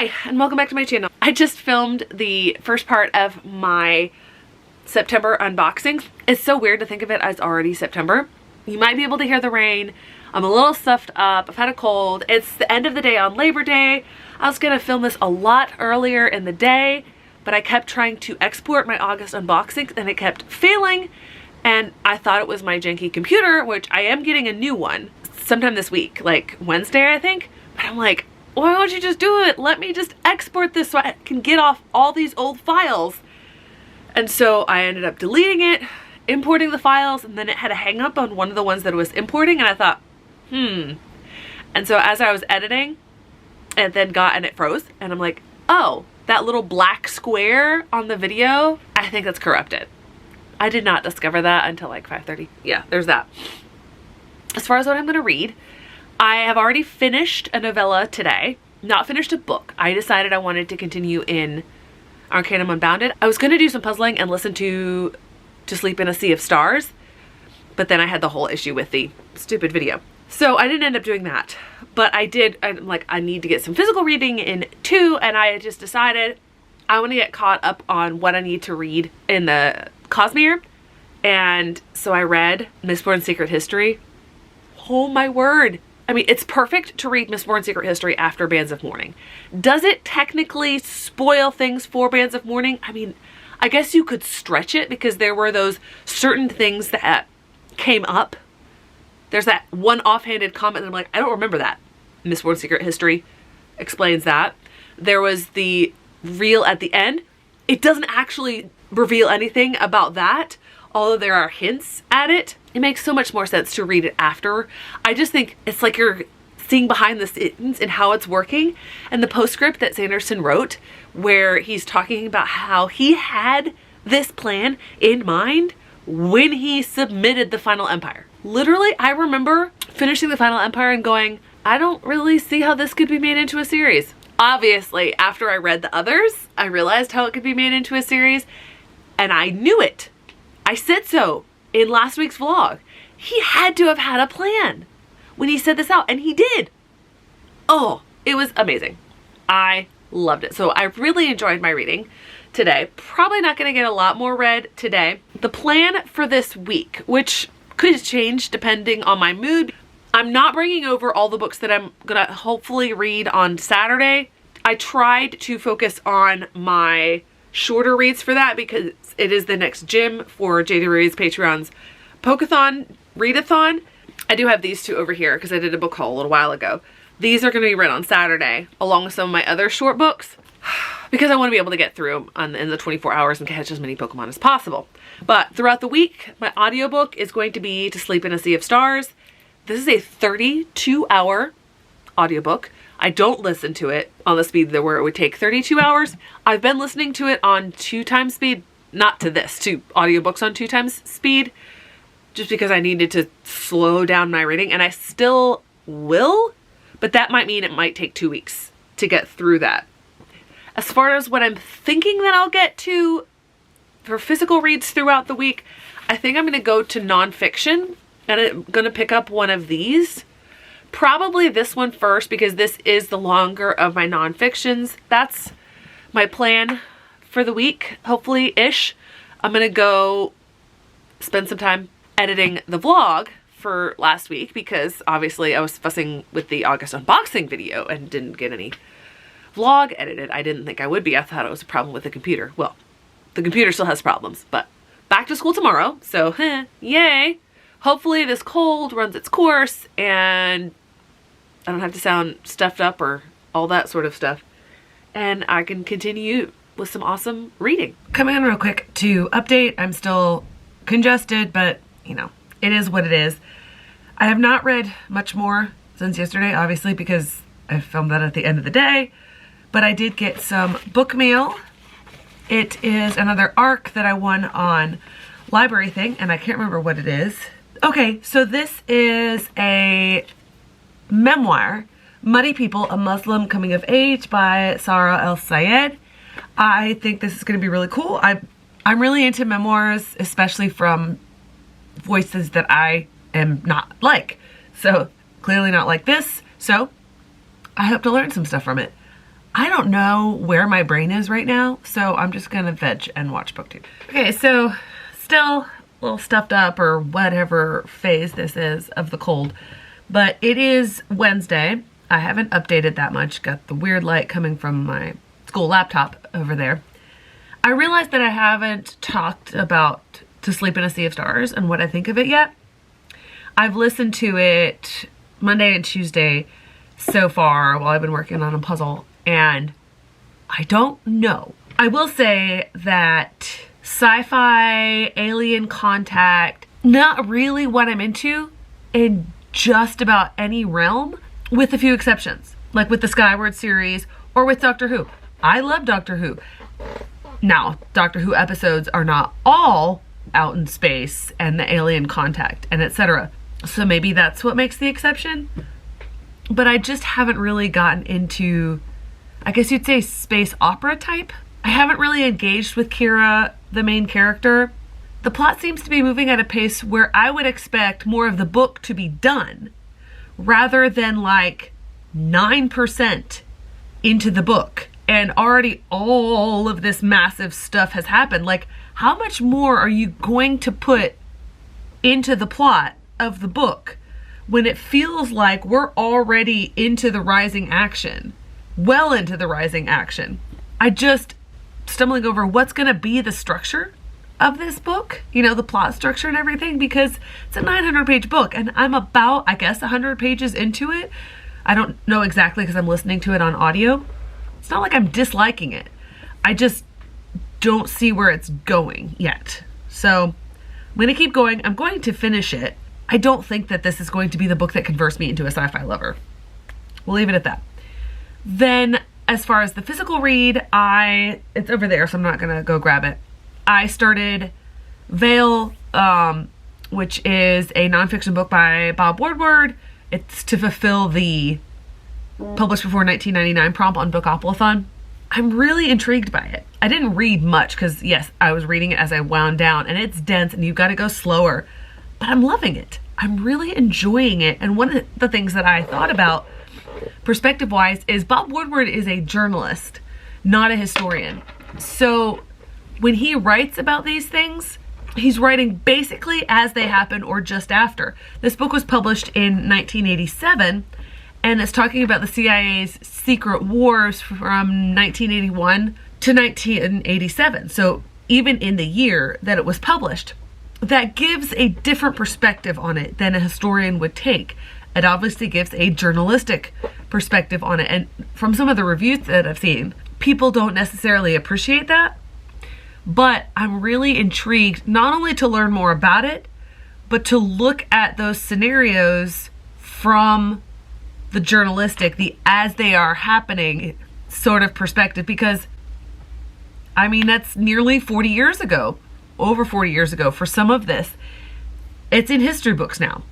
Hi, and welcome back to my channel. I just filmed the first part of my September unboxing. It's so weird to think of it as already September. You might be able to hear the rain. I'm a little stuffed up. I've had a cold. It's the end of the day on Labor Day. I was gonna film this a lot earlier in the day, but I kept trying to export my August unboxings and it kept failing. And I thought it was my janky computer, which I am getting a new one sometime this week, like Wednesday, I think. But I'm like, why don't you just do it? Let me just export this so I can get off all these old files. And so I ended up deleting it, importing the files, and then it had a hang up on one of the ones that it was importing, and I thought, And so as I was editing, and it froze, and I'm like, oh, that little black square on the video, I think that's corrupted. I did not discover that until like 5:30. Yeah, there's that. As far as what I'm gonna read, I have already finished a novella today. Not finished a book. I decided I wanted to continue in Arcanum Unbounded. I was gonna do some puzzling and listen to Sleep in a Sea of Stars, but then I had the whole issue with the stupid video. So I didn't end up doing that, but I'm like, I need to get some physical reading in too, and I just decided I want to get caught up on what I need to read in the Cosmere. And so I read Mistborn Secret History. Oh my word. I mean, it's perfect to read Mistborn Secret History after Bands of Mourning. Does it technically spoil things for Bands of Mourning? I mean, I guess you could stretch it because there were those certain things that came up. There's that one offhanded comment and I'm like, I don't remember that. Mistborn Secret History explains that. There was the reel at the end. It doesn't actually reveal anything about that, although there are hints at it. It makes so much more sense to read it after. I just think it's like you're seeing behind the scenes and how it's working. And the postscript that Sanderson wrote, where he's talking about how he had this plan in mind when he submitted the Final Empire. Literally, I remember finishing the Final Empire and going, I don't really see how this could be made into a series. Obviously, after I read the others, I realized how it could be made into a series, and I knew it. I said so in last week's vlog. He had to have had a plan when he said this out, and he did. Oh, it was amazing. I loved it. So I really enjoyed my reading today. Probably not going to get a lot more read today. The plan for this week, which could change depending on my mood. I'm not bringing over all the books that I'm going to hopefully read on Saturday. I tried to focus on my shorter reads for that because it is the next gym for JD Rui's Patreon's Pokethon, Readathon. I do have these two over here because I did a book haul a little while ago. These are going to be read on Saturday along with some of my other short books because I want to be able to get through in the 24 hours and catch as many Pokemon as possible. But throughout the week, my audiobook is going to be To Sleep in a Sea of Stars. This is a 32-hour audiobook. I don't listen to it on the speed where it would take 32 hours. I've been listening to it on 2 times speed, not to this, to audiobooks on 2 times speed, just because I needed to slow down my reading, and I still will, but that might mean it might take 2 weeks to get through that. As far as what I'm thinking that I'll get to for physical reads throughout the week, I think I'm going to go to nonfiction, and I'm going to pick up one of these. Probably this one first because this is the longer of my nonfictions. That's my plan for the week, hopefully-ish. I'm going to go spend some time editing the vlog for last week because obviously I was fussing with the August unboxing video and didn't get any vlog edited. I didn't think I would be. I thought it was a problem with the computer. Well, the computer still has problems, but back to school tomorrow, so yay. Hopefully this cold runs its course and I don't have to sound stuffed up or all that sort of stuff. And I can continue with some awesome reading. Coming in real quick to update. I'm still congested, but you know, it is what it is. I have not read much more since yesterday, obviously, because I filmed that at the end of the day. But I did get some book mail. It is another ARC that I won on Library Thing, and I can't remember what it is. Okay, so this is a memoir, Muddy People, A Muslim Coming of Age by Sarah El Sayed. I think this is going to be really cool. I'm really into memoirs, especially from voices that I am not like. So clearly not like this. So I hope to learn some stuff from it. I don't know where my brain is right now, so I'm just gonna veg and watch BookTube. Okay, so still a little stuffed up or whatever phase this is of the cold, but it is Wednesday. I haven't updated that much. Got the weird light coming from my school laptop over there. I realized that I haven't talked about To Sleep in a Sea of Stars and what I think of it yet. I've listened to it Monday and Tuesday so far while I've been working on a puzzle, and I don't know. I will say that sci-fi, alien contact, not really what I'm into in just about any realm, with a few exceptions, like with the Skyward series or with Doctor Who. I love Doctor Who. Now, Doctor Who episodes are not all out in space and the alien contact and etc. So maybe that's what makes the exception. But I just haven't really gotten into, I guess you'd say, space opera type. I haven't really engaged with Kira, the main character. The plot seems to be moving at a pace where I would expect more of the book to be done rather than like 9% into the book. And already all of this massive stuff has happened. Like, how much more are you going to put into the plot of the book when it feels like we're already into the rising action? Well into the rising action. I just stumbling over what's going to be the structure of this book, you know, the plot structure and everything, because it's a 900-page book and I'm about, I guess, 100 pages into it. I don't know exactly because I'm listening to it on audio. It's not like I'm disliking it. I just don't see where it's going yet. So I'm going to keep going. I'm going to finish it. I don't think that this is going to be the book that converts me into a sci-fi lover. We'll leave it at that. Then as far as the physical read, it's over there, so I'm not going to go grab it. I started Veil, which is a nonfiction book by Bob Woodward. It's to fulfill the published before 1999 prompt on pokethon. I'm really intrigued by it. I didn't read much because, yes, I was reading it as I wound down, and it's dense and you've got to go slower, but I'm loving it. I'm really enjoying it. And one of the things that I thought about perspective-wise is Bob Woodward is a journalist, not a historian. So when he writes about these things, he's writing basically as they happen or just after. This book was published in 1987, and it's talking about the CIA's secret wars from 1981 to 1987. So even in the year that it was published, that gives a different perspective on it than a historian would take. It obviously gives a journalistic perspective on it. And from some of the reviews that I've seen, people don't necessarily appreciate that. But I'm really intrigued not only to learn more about it, but to look at those scenarios from the journalistic, the as they are happening sort of perspective, because I mean, that's nearly 40 years ago, over 40 years ago for some of this. It's in history books now.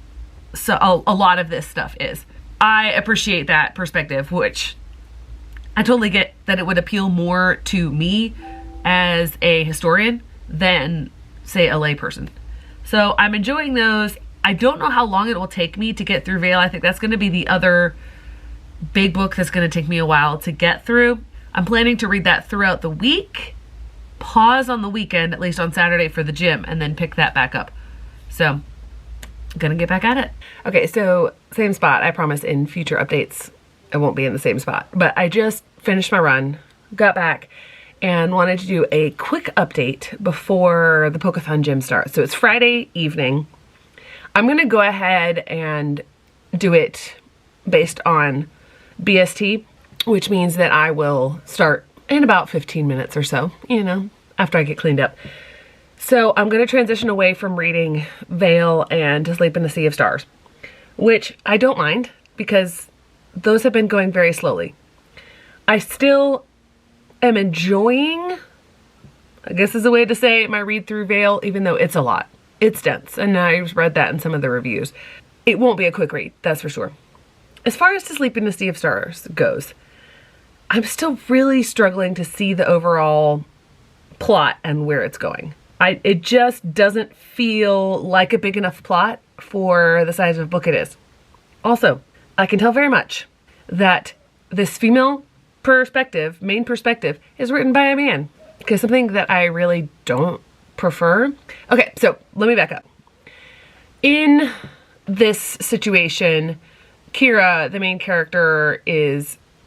So a lot of this stuff is. I appreciate that perspective, which I totally get that it would appeal more to me as a historian than, say, a layperson. So I'm enjoying those. I don't know how long it will take me to get through Veil. I think that's going to be the other big book that's going to take me a while to get through. I'm planning to read that throughout the week, pause on the weekend, at least on Saturday for the gym, and then pick that back up. So I'm going to get back at it. Okay, so same spot. I promise in future updates I won't be in the same spot. But I just finished my run, got back, and wanted to do a quick update before the Pokethon gym starts. So it's Friday evening. I'm going to go ahead and do it based on BST, which means that I will start in about 15 minutes or so, you know, after I get cleaned up. So I'm going to transition away from reading Veil and To Sleep in a Sea of Stars, which I don't mind because those have been going very slowly. I still am enjoying, I guess is a way to say it, my read through Veil, even though it's a lot. It's dense, and I've read that in some of the reviews. It won't be a quick read, that's for sure. As far as To Sleep in a Sea of Stars goes, I'm still really struggling to see the overall plot and where it's going. It just doesn't feel like a big enough plot for the size of book it is. Also, I can tell very much that this female perspective, main perspective, is written by a man. Okay, something that I really don't prefer. Okay, so let me back up. In this situation, Kira, the main character,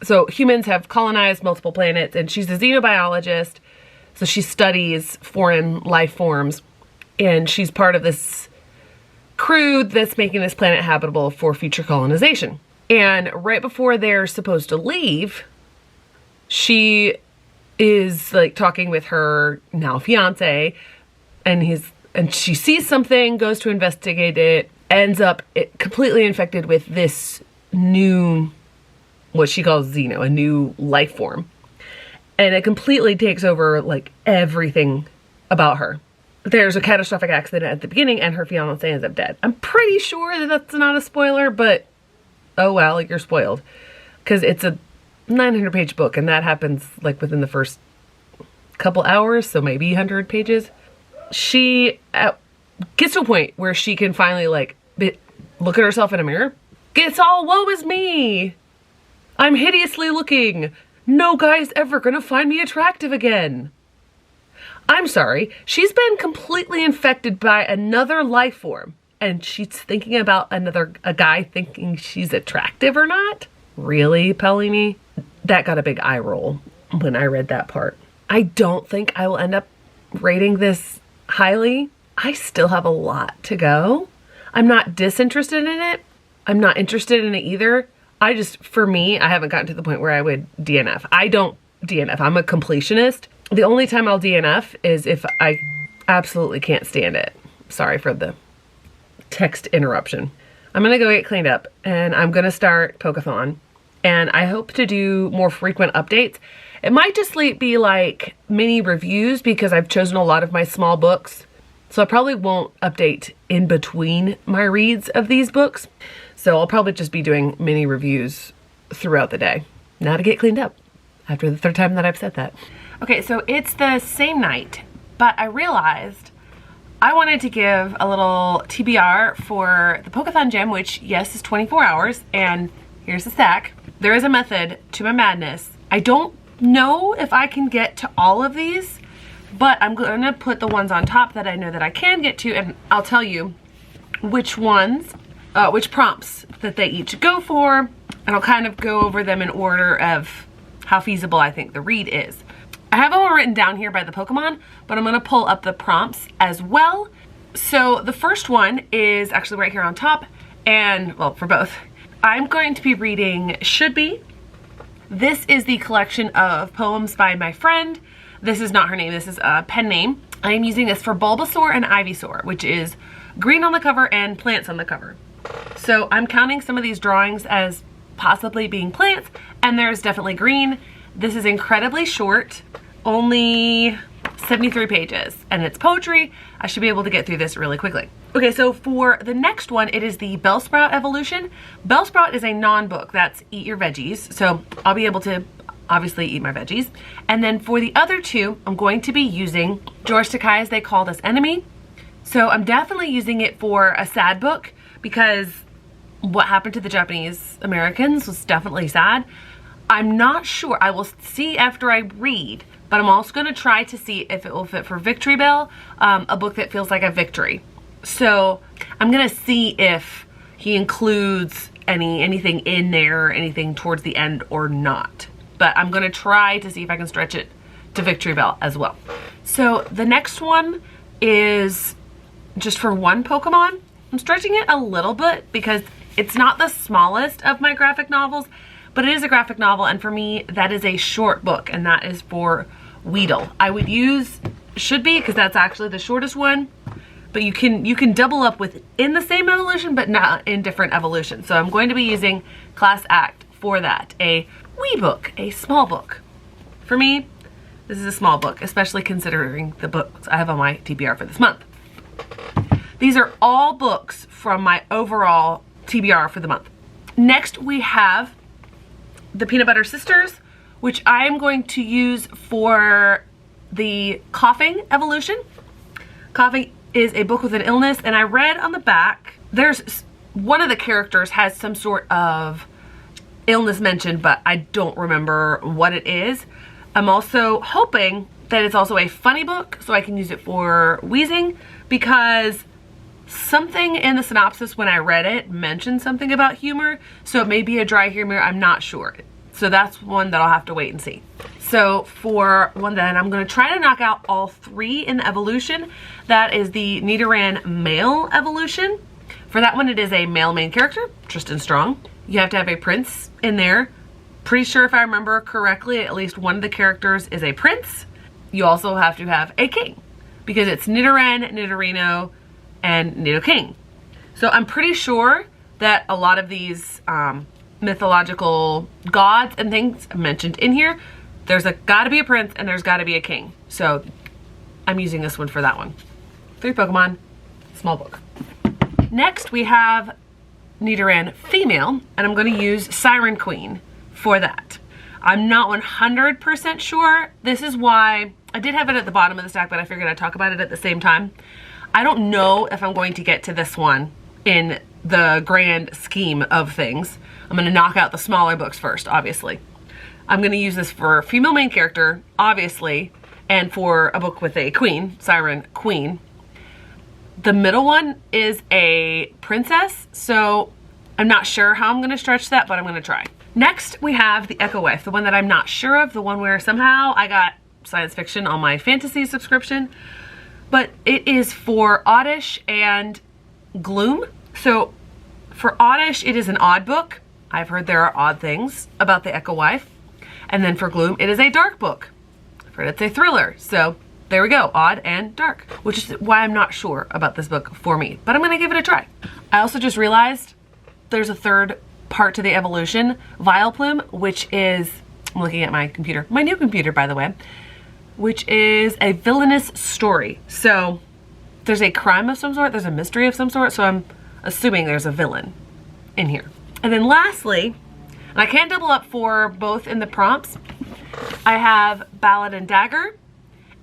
so humans have colonized multiple planets, and she's a xenobiologist, so she studies foreign life forms, and she's part of this crew that's making this planet habitable for future colonization. And right before they're supposed to leave, she is like talking with her now fiance, and she sees something, goes to investigate it, ends up completely infected with this new, what she calls Xeno, a new life form. And it completely takes over like everything about her. There's a catastrophic accident at the beginning and her fiance ends up dead. I'm pretty sure that that's not a spoiler, but oh well, you're spoiled. Because it's a 900-page book and that happens like within the first couple hours, so maybe 100 pages. She gets to a point where she can finally like look at herself in a mirror. It's all woe is me. I'm hideously looking. No guy's ever gonna find me attractive again. I'm sorry, she's been completely infected by another life form and she's thinking about a guy thinking she's attractive or not? Really, Pelini? That got a big eye roll when I read that part. I don't think I will end up rating this highly. I still have a lot to go. I'm not disinterested in it. I'm not interested in it either. For me, I haven't gotten to the point where I would DNF. I don't DNF. I'm a completionist. The only time I'll DNF is if I absolutely can't stand it. Sorry for the text interruption. I'm gonna go get cleaned up and I'm gonna start Pokethon. And I hope to do more frequent updates. It might just be like mini reviews because I've chosen a lot of my small books. So I probably won't update in between my reads of these books. So I'll probably just be doing mini reviews throughout the day. Now to get cleaned up after the third time that I've said that. Okay, so it's the same night, but I realized I wanted to give a little TBR for the Pokethon gym, which yes, is 24 hours. And here's the stack. There is a method to my madness. I don't know if I can get to all of these, but I'm gonna put the ones on top that I know that I can get to, and I'll tell you which ones, which prompts that they each go for, and I'll kind of go over them in order of how feasible I think the read is. I have them all written down here by the Pokemon, but I'm gonna pull up the prompts as well. So the first one is actually right here on top, and well, for both. I'm going to be reading Should Be. This is the collection of poems by my friend. This is not her name, this is a pen name. I am using this for Bulbasaur and Ivysaur, which is green on the cover and plants on the cover. So I'm counting some of these drawings as possibly being plants, and there's definitely green. This is incredibly short, only 73 pages, and it's poetry. I should be able to get through this really quickly. Okay, so for the next one, it is the Bellsprout evolution. Bellsprout is a non-book, that's eat your veggies, so I'll be able to obviously eat my veggies. And then for the other two, I'm going to be using George Takei's They Called Us Enemy. So I'm definitely using it for a sad book because what happened to the Japanese Americans was definitely sad. I'm not sure, I will see after I read, but I'm also gonna try to see if it will fit for Victory Bell, a book that feels like a victory. So I'm gonna see if he includes anything in there, anything towards the end or not. But I'm gonna try to see if I can stretch it to Victory Bell as well. So the next one is just for one Pokemon. I'm stretching it a little bit because it's not the smallest of my graphic novels, but it is a graphic novel, and for me, that is a short book, and that is for Weedle. I would use Should Be because that's actually the shortest one, but you can double up within the same evolution, but not in different evolutions. So I'm going to be using Class Act for that. A wee book, a small book. For me, this is a small book, especially considering the books I have on my TBR for this month. These are all books from my overall TBR for the month. Next, we have the Peanut Butter Sisters, which I am going to use for the coughing evolution. Coughing is a book with an illness, and I read on the back, there's one of the characters has some sort of illness mentioned, but I don't remember what it is. I'm also hoping that it's also a funny book so I can use it for wheezing, because something in the synopsis when I read it mentioned something about humor, so it may be a dry humor, I'm not sure. So that's one that I'll have to wait and see. So for one that I'm going to try to knock out all 3 in the evolution, that is the Nidoran male evolution. For that one, it is a male main character, Tristan Strong. You have to have a prince in there. Pretty sure if I remember correctly, at least one of the characters is a prince. You also have to have a king, because it's Nidoran, Nidorino, and Nidoking. So I'm pretty sure that a lot of these mythological gods and things mentioned in here, there's gotta be a prince and there's gotta be a king. So I'm using this one for that one. 3 Pokemon, small book. Next we have Nidoran female, and I'm gonna use Siren Queen for that. I'm not 100% sure. This is why I did have it at the bottom of the stack, but I figured I'd talk about it at the same time. I don't know if I'm going to get to this one in the grand scheme of things. I'm going to knock out the smaller books first, obviously. I'm going to use this for female main character, obviously, and for a book with a queen, Siren Queen. The middle one is a princess, so I'm not sure how I'm going to stretch that, but I'm going to try. Next, we have the Echo Wife, the one that I'm not sure of, the one where somehow I got science fiction on my fantasy subscription, but it is for Oddish and Gloom. So for Oddish, it is an odd book. I've heard there are odd things about the Echo Wife. And then for Gloom, it is a dark book. I've heard it's a thriller. So there we go, odd and dark, which is why I'm not sure about this book for me, but I'm gonna give it a try. I also just realized there's a 3rd part to the evolution, Vileplume, which is, I'm looking at my computer, my new computer by the way, which is a villainous story. So there's a crime of some sort, there's a mystery of some sort, so I'm assuming there's a villain in here. And then lastly, and I can't double up for both in the prompts, I have Ballad and Dagger.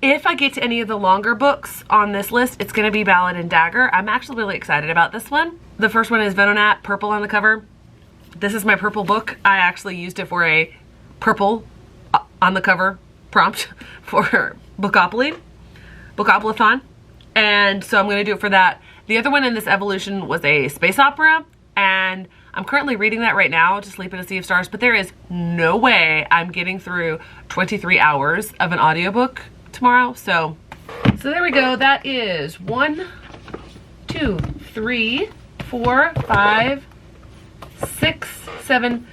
If I get to any of the longer books on this list, it's gonna be Ballad and Dagger. I'm actually really excited about this one. The first one is Venonat, purple on the cover. This is my purple book. I actually used it for a purple on the cover prompt for Bookopolython. And so I'm gonna do it for that. The other one in this evolution was a space opera, and I'm currently reading that right now, To Sleep in a Sea of Stars, but there is no way I'm getting through 23 hours of an audiobook tomorrow. So there we go. That is 1, 2, 3, 4, 5, 6, 7,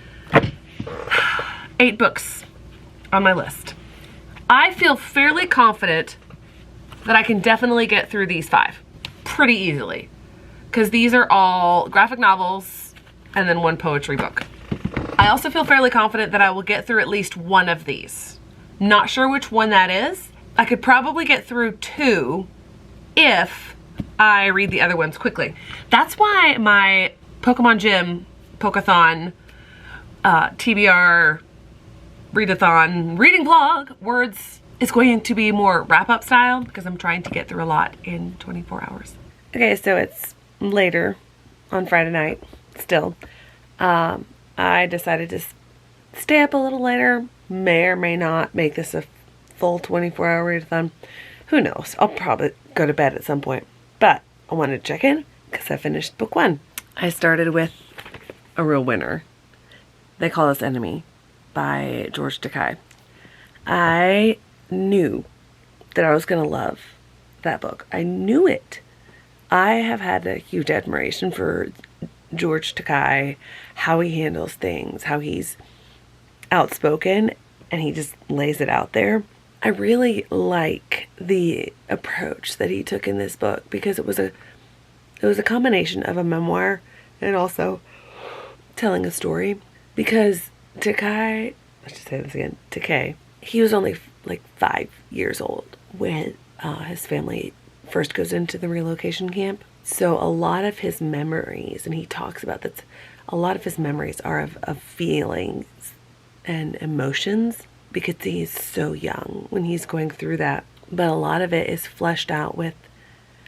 8 books on my list. I feel fairly confident that I can definitely get through these 5 pretty easily, because these are all graphic novels and then 1 poetry book. I also feel fairly confident that I will get through at least 1 of these. Not sure which one that is. I could probably get through 2 if I read the other ones quickly. That's why my Pokemon Gym, Pokethon, TBR, readathon, reading vlog, words is going to be more wrap-up style, because I'm trying to get through a lot in 24 hours. Okay, so it's later on Friday night still. I decided to stay up a little later. May or may not make this a full 24-hour readathon. Who knows? I'll probably go to bed at some point. But I wanted to check in because I finished book 1. I started with a real winner. They Call Us Enemy by George Takei. I knew that I was going to love that book. I knew it. I have had a huge admiration for George Takei, how he handles things, how he's outspoken and he just lays it out there. I really like the approach that he took in this book, because it was a combination of a memoir and also telling a story. Because Takei, let's just say this again, Takei, he was only like 5 years old when his family first goes into the relocation camp. So a lot of his memories, and he talks about that, a lot of his memories are of feelings and emotions, because he's so young when he's going through that. But a lot of it is fleshed out with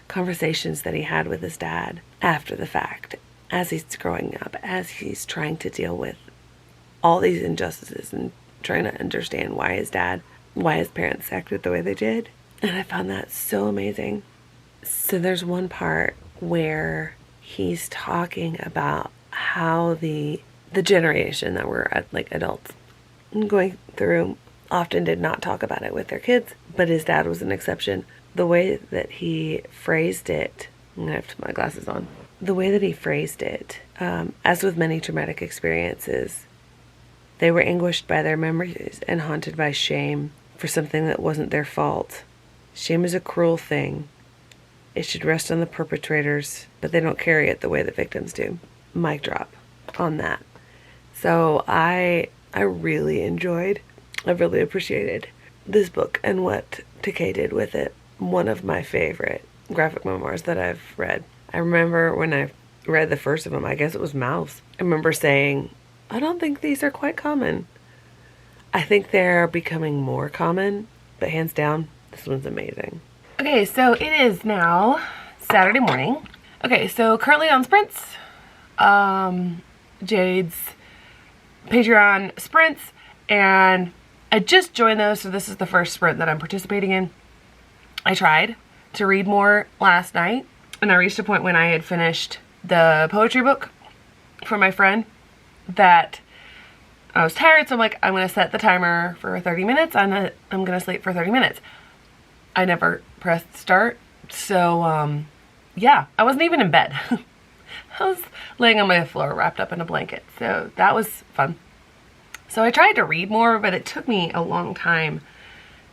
conversations that he had with his dad after the fact, as he's growing up, as he's trying to deal with all these injustices and trying to understand why his parents acted the way they did. And I found that so amazing. So there's one part where he's talking about how the generation that were like adults going through often did not talk about it with their kids, but his dad was an exception. The way that he phrased it, I'm gonna have to put my glasses on. The way that he phrased it, as with many traumatic experiences, they were anguished by their memories and haunted by shame for something that wasn't their fault. Shame is a cruel thing. It should rest on the perpetrators, but they don't carry it the way that victims do. Mic drop on that. So I really appreciated this book and what Takei did with it. One of my favorite graphic memoirs that I've read. I remember when I read the first of them, I guess it was Mouse. I remember saying, I don't think these are quite common. I think they're becoming more common, but hands down, this one's amazing. Okay, so it is now Saturday morning. Okay, so currently on sprints, Jade's Patreon sprints, and I just joined those, so this is the first sprint that I'm participating in. I tried to read more last night, and I reached a point when I had finished the poetry book for my friend that I was tired, so I'm like, I'm going to set the timer for 30 minutes. I'm going to sleep for 30 minutes. I never pressed start, so yeah, I wasn't even in bed. I was laying on my floor wrapped up in a blanket, so that was fun. So I tried to read more, but it took me a long time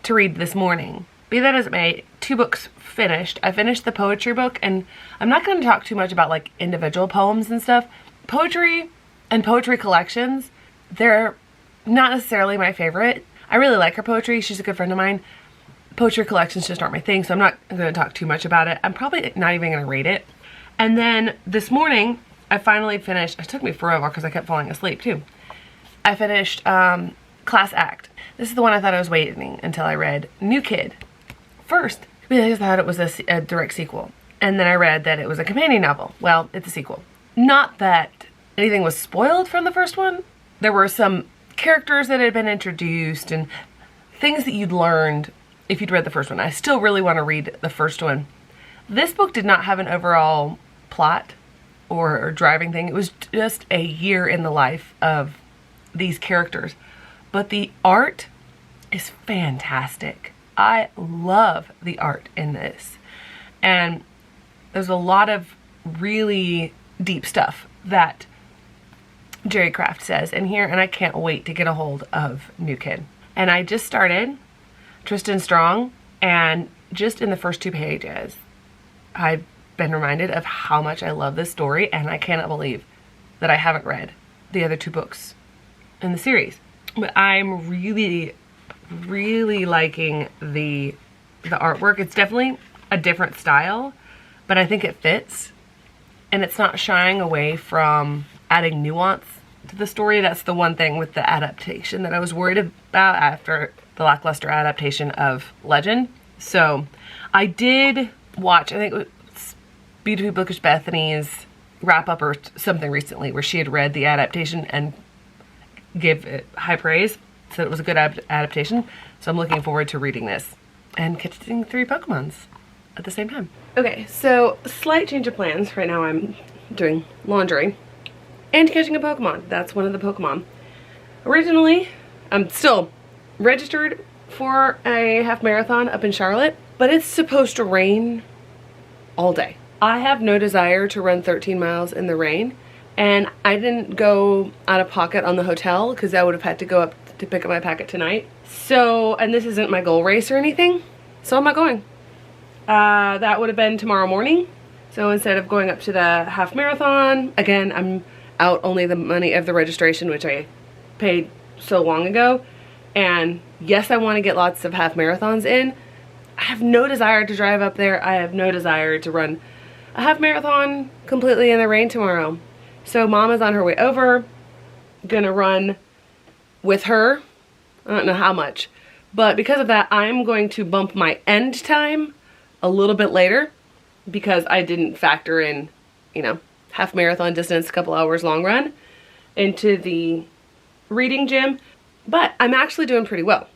to read this morning. Be that as it may, 2 books finished. I finished the poetry book, and I'm not going to talk too much about like individual poems and stuff. Poetry and poetry collections, they're not necessarily my favorite. I really like her poetry. She's a good friend of mine. Poetry collections just aren't my thing, so I'm not going to talk too much about it. I'm probably not even going to rate it. And then this morning, I finally finished, it took me forever because I kept falling asleep too. I finished Class Act. This is the one I thought I was waiting until I read New Kid first, because I thought it was a direct sequel. And then I read that it was a companion novel. Well, it's a sequel. Not that anything was spoiled from the first one. There were some characters that had been introduced and things that you'd learned if you'd read the first one. I still really want to read the first one. This book did not have an overall plot or driving thing. It was just a year in the life of these characters. But the art is fantastic. I love the art in this. And there's a lot of really deep stuff that Jerry Craft says in here, and I can't wait to get a hold of New Kid. And I just started Tristan Strong, and just in the first 2 pages, I've been reminded of how much I love this story, and I cannot believe that I haven't read the other 2 books in the series. But I'm really, really liking the artwork. It's definitely a different style, but I think it fits, and it's not shying away from adding nuance to the story. That's the one thing with the adaptation that I was worried about after the lackluster adaptation of Legend. So I did watch, I think it was Beautifully Bookish Bethany's wrap up or something recently where she had read the adaptation and gave it high praise, said it was a good adaptation. So I'm looking forward to reading this and catching 3 Pokemons at the same time. Okay, so slight change of plans. Right now I'm doing laundry and catching a Pokemon. That's one of the Pokemon. Originally, I'm still registered for a half marathon up in Charlotte, but it's supposed to rain all day. I have no desire to run 13 miles in the rain, and I didn't go out of pocket on the hotel because I would have had to go up to pick up my packet tonight. So, and this isn't my goal race or anything, so I'm not going. That would have been tomorrow morning. So instead of going up to the half marathon, again, I'm out only the money of the registration, which I paid so long ago. And yes, I want to get lots of half marathons in. I have no desire to drive up there. I have no desire to run a half marathon completely in the rain tomorrow. So Mom is on her way over, gonna run with her. I don't know how much, but because of that, I'm going to bump my end time a little bit later because I didn't factor in, you know, half marathon distance, a couple hours long run into the reading gym, but I'm actually doing pretty well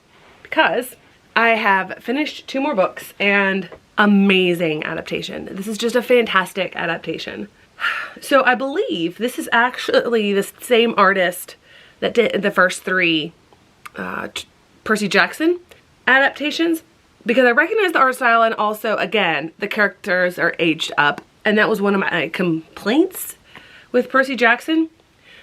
because I have finished 2 more books and amazing adaptation. This is just a fantastic adaptation. So I believe this is actually the same artist that did the first 3 Percy Jackson adaptations, because I recognize the art style, and also, again, the characters are aged up. And that was one of my complaints with Percy Jackson,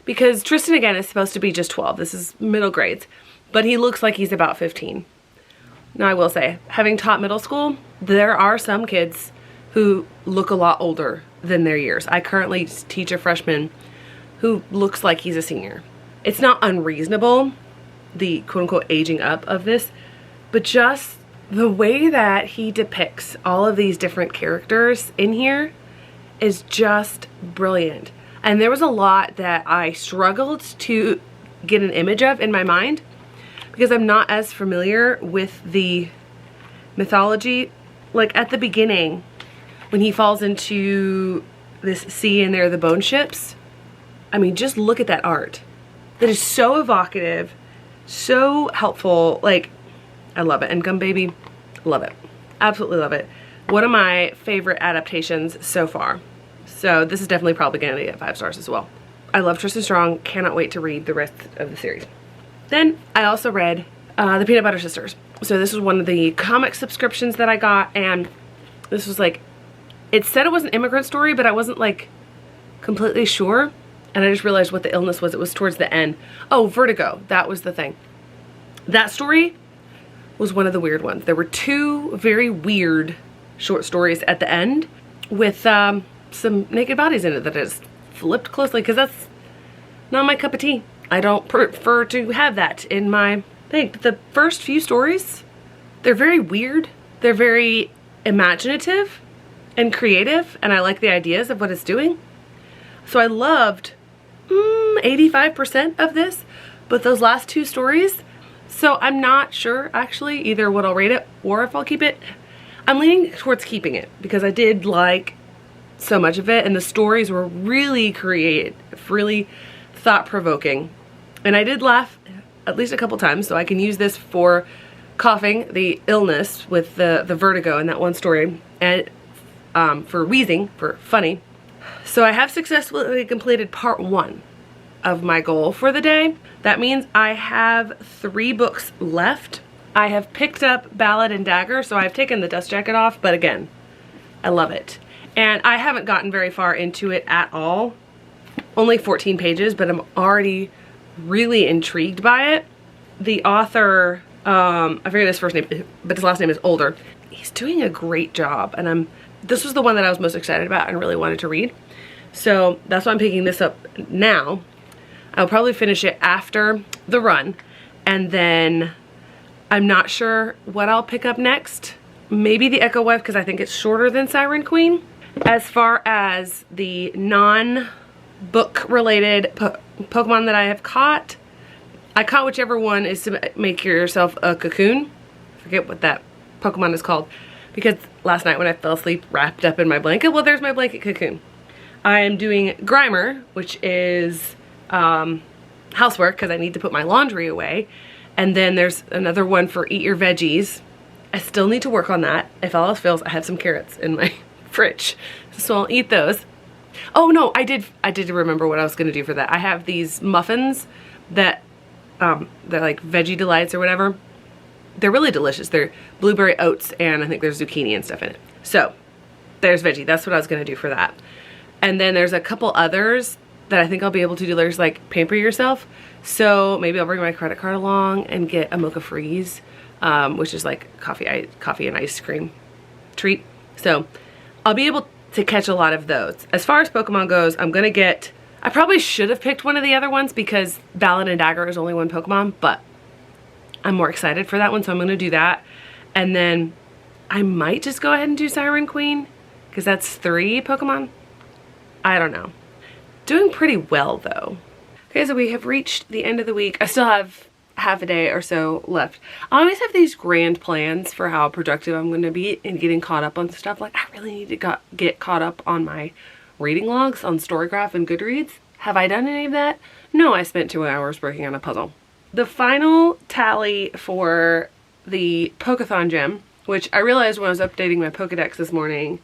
because Tristan, again, is supposed to be just 12. This is middle grades, but he looks like he's about 15. Now, I will say, having taught middle school, there are some kids who look a lot older than their years. I currently teach a freshman who looks like he's a senior. It's not unreasonable, the quote-unquote aging up of this, but just the way that he depicts all of these different characters in here is just brilliant. And there was a lot that I struggled to get an image of in my mind because I'm not as familiar with the mythology. Like at the beginning, when he falls into this sea and there are the bone ships, I mean, just look at that art. That is so evocative, so helpful. Like, I love it. And Gum Baby, love it. Absolutely love it. One of my favorite adaptations so far. So this is definitely probably going to get 5 stars as well. I love Tristan Strong. Cannot wait to read the rest of the series. Then I also read The Peanut Butter Sisters. So this was one of the comic subscriptions that I got, and this was like, it said it was an immigrant story, but I wasn't like completely sure. And I just realized what the illness was. It was towards the end. Oh, vertigo. That was the thing. That story was one of the weird ones. There were 2 very weird short stories at the end with some naked bodies in it that I just flipped closely because that's not my cup of tea. I don't prefer to have that in my thing. But the first few stories, they're very weird. They're very imaginative and creative, and I like the ideas of what it's doing. So I loved 85% of this, but those last 2 stories, so I'm not sure actually either what I'll rate it or if I'll keep it. I'm leaning towards keeping it because I did like so much of it, and the stories were really creative, really thought-provoking, and I did laugh at least a couple times, so I can use this for coughing, the illness with the vertigo in that one story, and for wheezing, for funny. So I have successfully completed part 1 of my goal for the day. That means I have 3 books left. I have picked up Ballad and Dagger, so I've taken the dust jacket off, but again, I love it. And I haven't gotten very far into it at all. Only 14 pages, but I'm already really intrigued by it. The author, I forget his first name, but his last name is Older. He's doing a great job, and this was the one that I was most excited about and really wanted to read. So that's why I'm picking this up now. I'll probably finish it after the run, and then I'm not sure what I'll pick up next. Maybe the Echo Wife, because I think it's shorter than Siren Queen. As far as the non-book related Pokemon that I have caught, I caught whichever one is to make yourself a cocoon. I forget what that Pokemon is called, because last night when I fell asleep wrapped up in my blanket, well, there's my blanket cocoon. I am doing Grimer, which is housework because I need to put my laundry away. And then there's another one for Eat Your Veggies. I still need to work on that. If all else fails, I have some carrots in my fridge, so I'll eat those. Oh no, I did remember what I was gonna do for that. I have these muffins that they're like Veggie Delights or whatever. They're really delicious. They're blueberry oats, and I think there's zucchini and stuff in it. So there's veggie. That's what I was gonna do for that. And then there's a couple others that I think I'll be able to do. There's like Pamper Yourself. So maybe I'll bring my credit card along and get a Mocha Freeze, which is like coffee and ice cream treat. So I'll be able to catch a lot of those. As far as Pokemon goes, I probably should have picked one of the other ones because Ballad and Dagger is only 1 Pokemon, but I'm more excited for that one, so I'm gonna do that. And then I might just go ahead and do Siren Queen because that's 3 Pokemon. I don't know. Doing pretty well though. Okay, so we have reached the end of the week. I still have half a day or so left. I always have these grand plans for how productive I'm going to be in getting caught up on stuff. Like I really need to get caught up on my reading logs on Storygraph and Goodreads. Have I done any of that? No, I spent 2 hours working on a puzzle. The final tally for the pokethon gem, which I realized when I was updating my Pokedex this morning,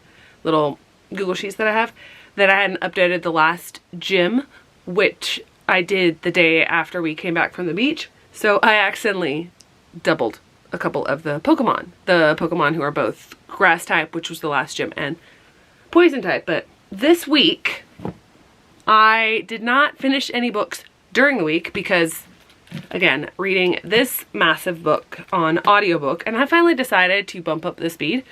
little Google Sheets that I have, that I hadn't updated the last gym, which I did the day after we came back from the beach. So I accidentally doubled a couple of the Pokemon who are both grass type, which was the last gym, and poison type. But this week, I did not finish any books during the week because, again, reading this massive book on audiobook, and I finally decided to bump up the speed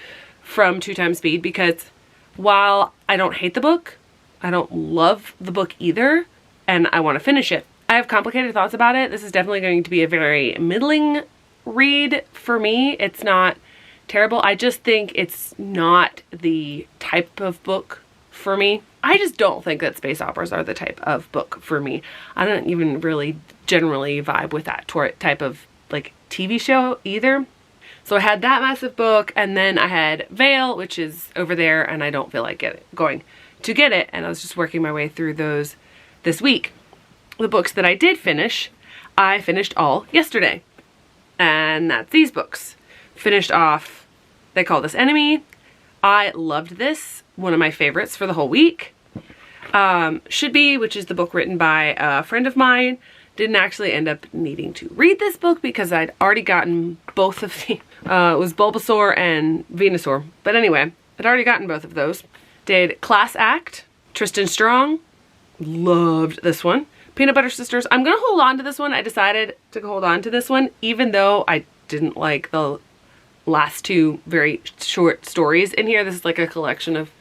from 2 times speed because while I don't hate the book, I don't love the book either, and I want to finish it. I have complicated thoughts about it. This is definitely going to be a very middling read for me. It's not terrible. I just think it's not the type of book for me. I just don't think that space operas are the type of book for me. I don't even really generally vibe with that type of like TV show either. So I had that massive book, and then I had Veil, which is over there, and I don't feel like going to get it, and I was just working my way through those this week. The books that I did finish, I finished all yesterday. And that's these books. Finished off They Call This Enemy. I loved this. One of my favorites for the whole week. Should Be, which is the book written by a friend of mine. Didn't actually end up needing to read this book because I'd already gotten both of the, it was Bulbasaur and Venusaur. But anyway, I'd already gotten both of those. Did Class Act, Tristan Strong. Loved this one. Peanut Butter Sisters. I'm gonna hold on to this one. I decided to hold on to this one, even though I didn't like the last 2 very short stories in here. This is like a collection of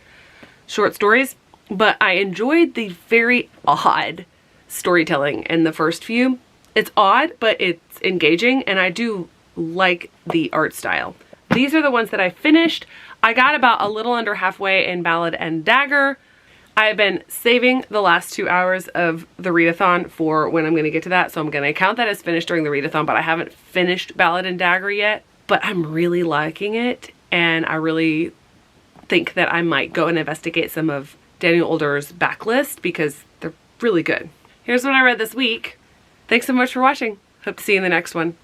short stories, but I enjoyed the very odd storytelling in the first few. It's odd, but it's engaging, and I do like the art style. These are the ones that I finished. I got about a little under halfway in Ballad and Dagger. I have been saving the last 2 hours of the readathon for when I'm going to get to that, so I'm going to count that as finished during the readathon, but I haven't finished Ballad and Dagger yet. But I'm really liking it, and I really think that I might go and investigate some of Daniel Older's backlist because they're really good. Here's what I read this week. Thanks so much for watching. Hope to see you in the next one.